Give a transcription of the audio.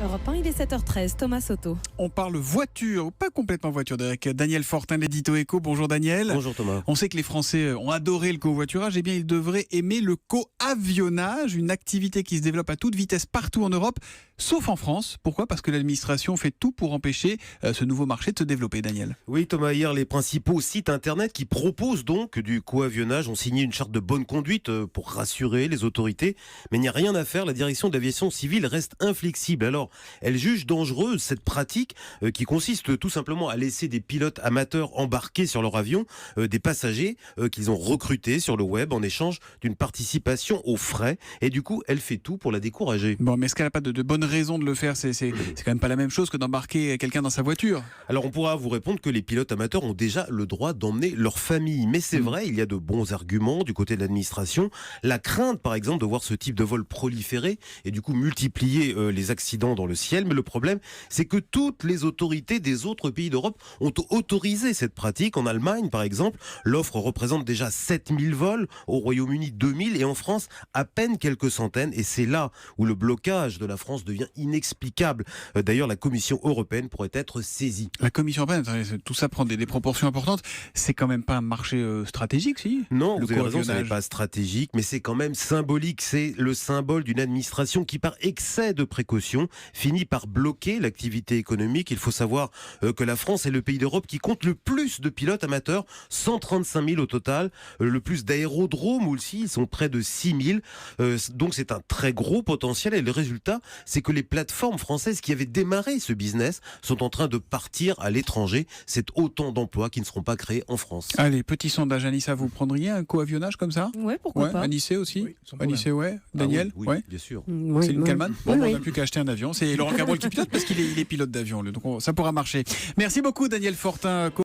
Europe 1, il est 7h13, Thomas Soto. On parle voiture, pas complètement voiture, avec Daniel Fortin, l'édito Éco. Bonjour Daniel. Bonjour Thomas. On sait que les Français ont adoré le covoiturage, et bien ils devraient aimer le coavionnage, une activité qui se développe à toute vitesse partout en Europe, sauf en France. Pourquoi ? Parce que l'administration fait tout pour empêcher ce nouveau marché de se développer, Daniel. Oui Thomas, hier les principaux sites internet qui proposent donc du coavionnage ont signé une charte de bonne conduite pour rassurer les autorités, mais il n'y a rien à faire, la direction de l'aviation civile reste inflexible. Alors elle juge dangereuse cette pratique qui consiste tout simplement à laisser des pilotes amateurs embarquer sur leur avion des passagers qu'ils ont recrutés sur le web en échange d'une participation aux frais, et du coup elle fait tout pour la décourager. Bon, mais est-ce qu'elle n'a pas de bonnes raisons de le faire ? C'est quand même pas la même chose que d'embarquer quelqu'un dans sa voiture. Alors on pourra vous répondre que les pilotes amateurs ont déjà le droit d'emmener leur famille, mais c'est vrai, il y a de bons arguments du côté de l'administration. La crainte par exemple de voir ce type de vol proliférer et du coup multiplier les accidents dans le ciel, mais le problème c'est que toutes les autorités des autres pays d'Europe ont autorisé cette pratique. En Allemagne par exemple, l'offre représente déjà 7000 vols, au Royaume-Uni 2000 et en France à peine quelques centaines, et c'est là où le blocage de la France devient inexplicable. D'ailleurs la Commission européenne pourrait être saisie. La Commission européenne, tout ça prend des proportions importantes. C'est quand même pas un marché stratégique, si ? Non, Le vous avez raison, ce n'est coavionnage. pas stratégique, mais c'est quand même symbolique. C'est le symbole d'une administration qui, par excès de précaution, finit par bloquer l'activité économique. Il faut savoir que la France est le pays d'Europe qui compte le plus de pilotes amateurs, 135 000 au total, le plus d'aérodromes aussi, ils sont près de 6 000. Donc c'est un très gros potentiel, et le résultat, c'est que les plateformes françaises qui avaient démarré ce business sont en train de partir à l'étranger. C'est autant d'emplois qui ne seront pas créés en France. Allez, petit sondage, Anissa, vous prendriez un coavionnage comme ça ? Ouais, pourquoi pas. Anissé aussi ? Oui, sans problème. Anissé, ouais. Daniel, oui, ouais. bien sûr. Oui, Céline oui. Kallmann. Bon, Oui, on oui. n'a plus qu'à acheter un avion. C'est Laurent Cabrol qui pilote parce qu'il est pilote d'avion. Donc ça pourra marcher. Merci beaucoup, Daniel Fortin.